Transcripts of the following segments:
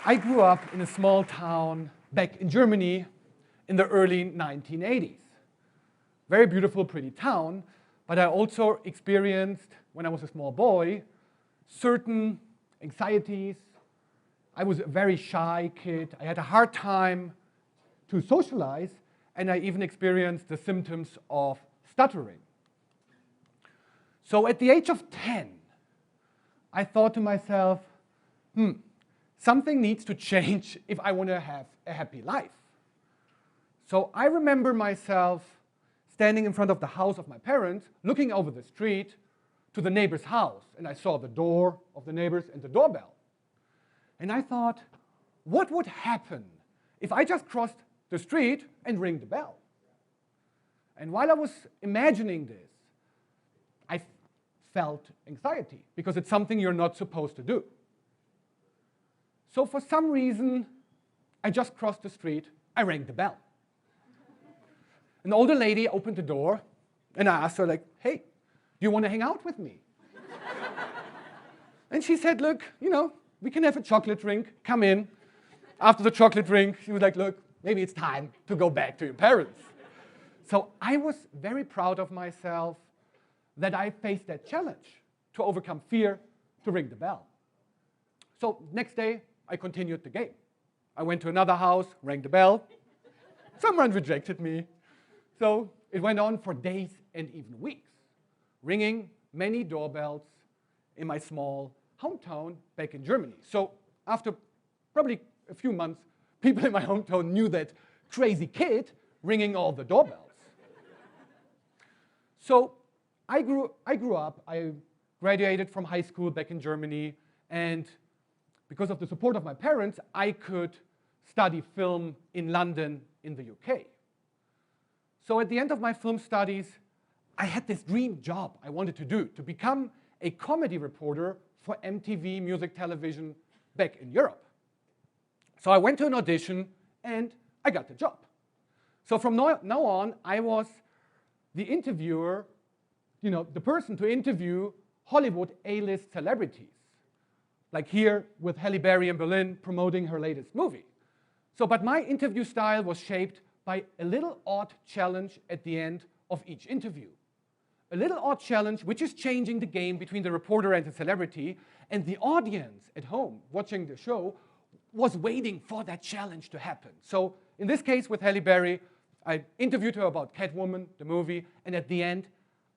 I grew up in a small town back in Germany in the early 1980s. Very beautiful, pretty town, but I also experienced, when I was a small boy, certain anxieties. I was a very shy kid. I had a hard time to socialize, and I even experienced the symptoms of stuttering. So at the age of 10, I thought to myself, something needs to change if I want to have a happy life. So I remember myself standing in front of the house of my parents, looking over the street to the neighbor's house, and I saw the door of the neighbors and the doorbell. And I thought, what would happen if I just crossed the street and ring the bell? And while I was imagining this, I felt anxiety, because it's something you're not supposed to do. So for some reason, I just crossed the street, I rang the bell. An older lady opened the door, and I asked her, like, hey, do you want to hang out with me? And she said, look, we can have a chocolate drink, come in. After the chocolate drink, she was like, look, maybe it's time to go back to your parents. So I was very proud of myself that I faced that challenge to overcome fear, to ring the bell. So next day, I continued the game. I went to another house, rang the bell. Someone rejected me. So it went on for days and even weeks, ringing many doorbells in my small hometown back in Germany. So after probably a few months, people in my hometown knew that crazy kid ringing all the doorbells. So I grew up, I graduated from high school back in Germany, and because of the support of my parents, I could study film in London in the UK. So at the end of my film studies, I had this dream job I wanted to do, to become a comedy reporter for MTV Music Television back in Europe. So I went to an audition, and I got the job. So from now on, I was the interviewer, the person to interview Hollywood A-list celebrities, like here with Halle Berry in Berlin promoting her latest movie. But my interview style was shaped by a little odd challenge at the end of each interview. A little odd challenge which is changing the game between the reporter and the celebrity, and the audience at home watching the show was waiting for that challenge to happen. So in this case with Halle Berry, I interviewed her about Catwoman, the movie, and at the end,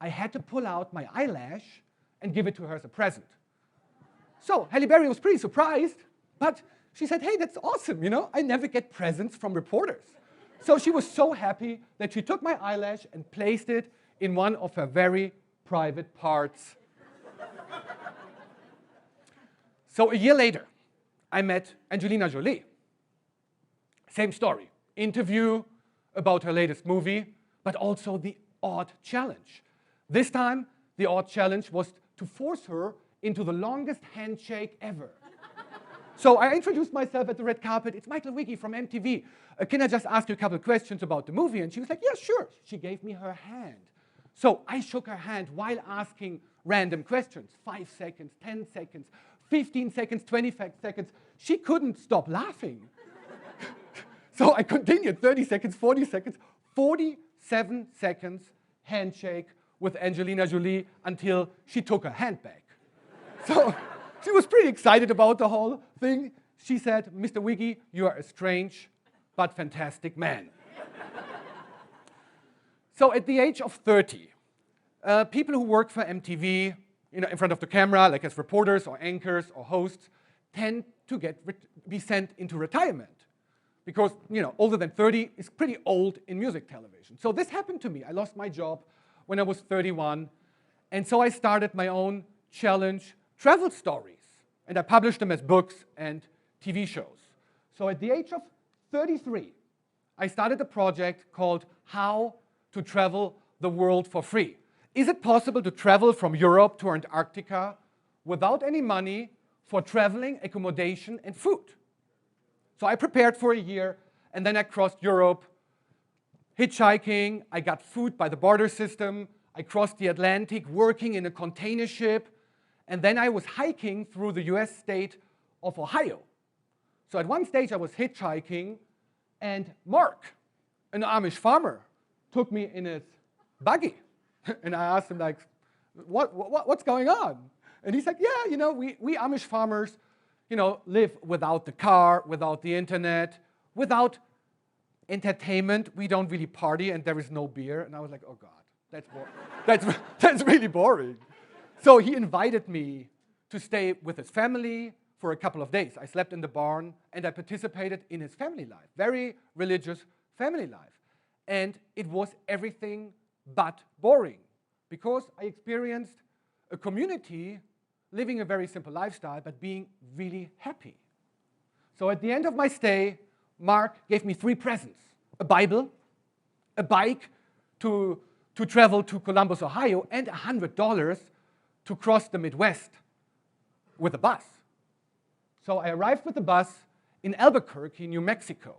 I had to pull out my eyelash and give it to her as a present. So Halle Berry was pretty surprised, but she said, hey, that's awesome, I never get presents from reporters. So she was so happy that she took my eyelash and placed it in one of her very private parts. So a year later, I met Angelina Jolie. Same story, interview about her latest movie, but also the odd challenge. This time, the odd challenge was to force her into the longest handshake ever. So I introduced myself at the red carpet. It's Michael Wigge from MTV. Can I just ask you a couple of questions about the movie? And she was like, yeah, sure. She gave me her hand. So I shook her hand while asking random questions. 5 seconds, 10 seconds, 15 seconds, 20 seconds. She couldn't stop laughing. So I continued 30 seconds, 40 seconds, 47 seconds handshake with Angelina Jolie until she took her hand back. So she was pretty excited about the whole thing. She said, Mr. Wigge, you are a strange but fantastic man. So at the age of 30, people who work for MTV, in front of the camera, like as reporters or anchors or hosts, tend to be sent into retirement. Because older than 30 is pretty old in music television. So this happened to me. I lost my job when I was 31. And so I started my own challenge travel stories. And I published them as books and TV shows. So at the age of 33, I started a project called How to Travel the World for Free. Is it possible to travel from Europe to Antarctica without any money for traveling, accommodation, and food? So I prepared for a year, and then I crossed Europe, hitchhiking. I got food by the barter system. I crossed the Atlantic working in a container ship. And then I was hiking through the US state of Ohio. So at one stage, I was hitchhiking, and Mark, an Amish farmer, took me in his buggy. And I asked him, like, what's going on? And he said, yeah, you know, we Amish farmers, you know, live without the car, without the internet, without entertainment. We don't really party, and there is no beer. And I was like, oh, God, that's really boring. So he invited me to stay with his family for a couple of days. I slept in the barn, and I participated in his family life, very religious family life. And it was everything but boring, because I experienced a community living a very simple lifestyle, but being really happy. So at the end of my stay, Mark gave me 3 presents: a Bible, a bike to travel to Columbus, Ohio, and $100 to cross the Midwest with a bus. So I arrived with the bus in Albuquerque, New Mexico.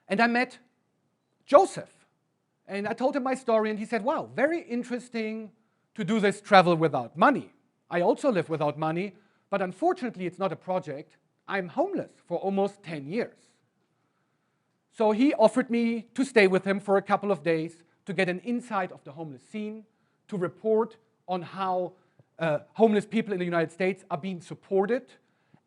And I met Joseph. And I told him my story, and he said, wow, very interesting to do this travel without money. I also live without money, but unfortunately, it's not a project. I'm homeless for almost 10 years. So he offered me to stay with him for a couple of days to get an insight of the homeless scene, to report on how homeless people in the United States are being supported,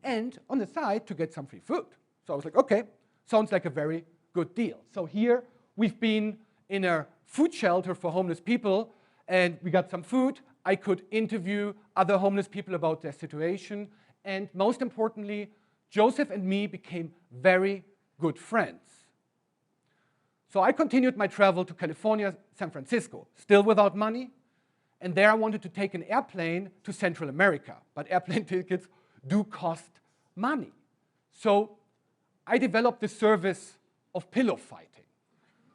and on the side, to get some free food. So I was like, okay, sounds like a very good deal. So here, we've been in a food shelter for homeless people, and we got some food. I could interview other homeless people about their situation, and most importantly, Joseph and me became very good friends. So I continued my travel to California, San Francisco, still without money, and there I wanted to take an airplane to Central America, but airplane tickets do cost money. So I developed the service of pillow fighting.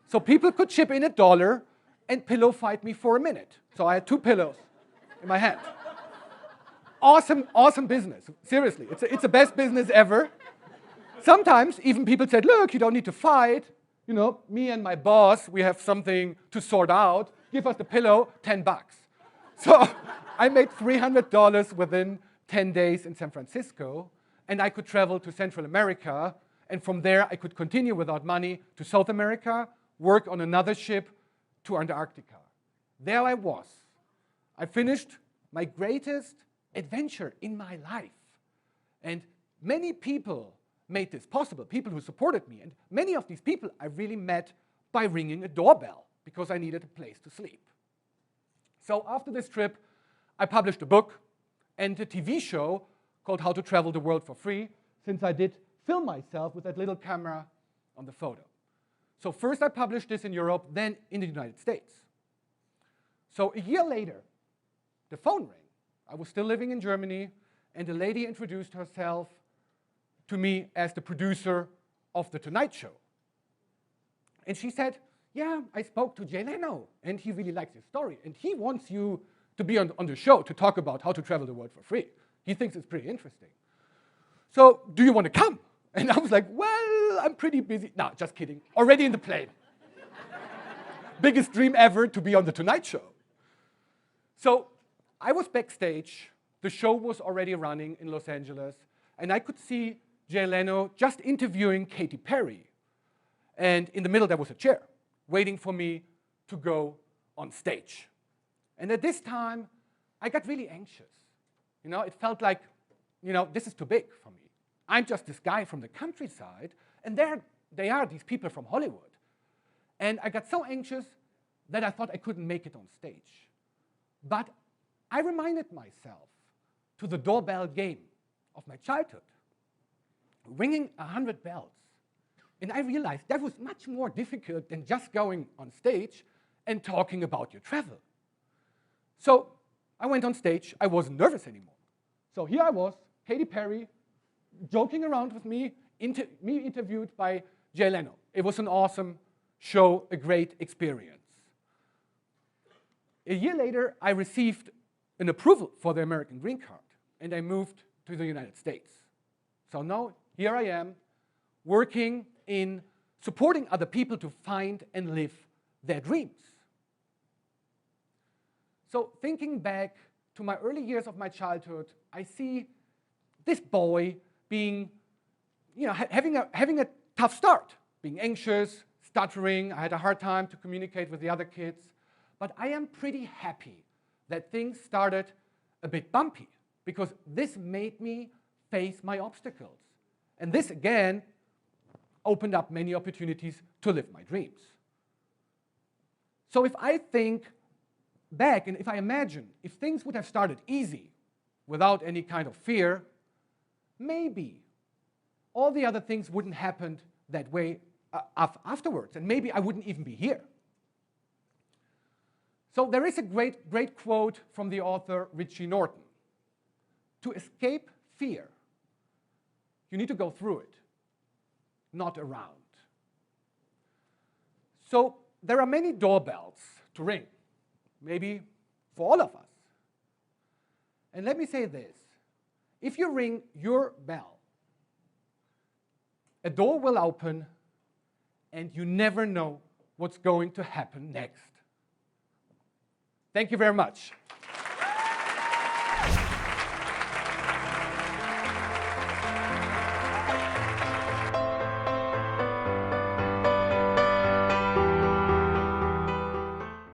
So people could chip in $1 and pillow fight me for a minute. So I had 2 pillows in my hand. Awesome, awesome business. Seriously, it's the best business ever. Sometimes even people said, look, you don't need to fight. You know, me and my boss, we have something to sort out. Give us the pillow, $10. So I made $300 within 10 days in San Francisco, and I could travel to Central America, and from there I could continue without money to South America, work on another ship to Antarctica. There I was. I finished my greatest adventure in my life. And many people made this possible, people who supported me. And many of these people I really met by ringing a doorbell because I needed a place to sleep. So after this trip, I published a book and a TV show called How to Travel the World for Free, since I did film myself with that little camera on the photo. So first I published this in Europe, then in the United States. So a year later, the phone rang. I was still living in Germany, and the lady introduced herself to me as the producer of The Tonight Show. And she said, yeah, I spoke to Jay Leno, and he really likes your story, and he wants you to be on the show to talk about how to travel the world for free. He thinks it's pretty interesting. So do you want to come? And I was like, well, I'm pretty busy. No, just kidding. Already in the plane. Biggest dream ever to be on The Tonight Show. So I was backstage. The show was already running in Los Angeles, and I could see Jay Leno just interviewing Katy Perry. And in the middle, there was a chair waiting for me to go on stage. And at this time, I got really anxious. You know, it felt like, you know, this is too big for me. I'm just this guy from the countryside, and they are these people from Hollywood. And I got so anxious that I thought I couldn't make it on stage. But I reminded myself to the doorbell game of my childhood, ringing 100 bells. And I realized that was much more difficult than just going on stage and talking about your travel. So I went on stage. I wasn't nervous anymore. So here I was, Katy Perry, joking around with me, interviewed by Jay Leno. It was an awesome show, a great experience. A year later, I received an approval for the American green card, and I moved to the United States. So now, here I am, working in supporting other people to find and live their dreams. So thinking back to my early years of my childhood, I see this boy being having a tough start, being anxious, stuttering. I had a hard time to communicate with the other kids. But I am pretty happy that things started a bit bumpy, because this made me face my obstacles. And this, again, opened up many opportunities to live my dreams. So if I think back, and if I imagine, if things would have started easy, without any kind of fear, maybe all the other things wouldn't happen that way afterwards, and maybe I wouldn't even be here. So there is a great quote from the author Richie Norton. To escape fear, you need to go through it, not around. So there are many doorbells to ring, maybe for all of us. And let me say this. If you ring your bell, a door will open, and you never know what's going to happen next. Thank you very much.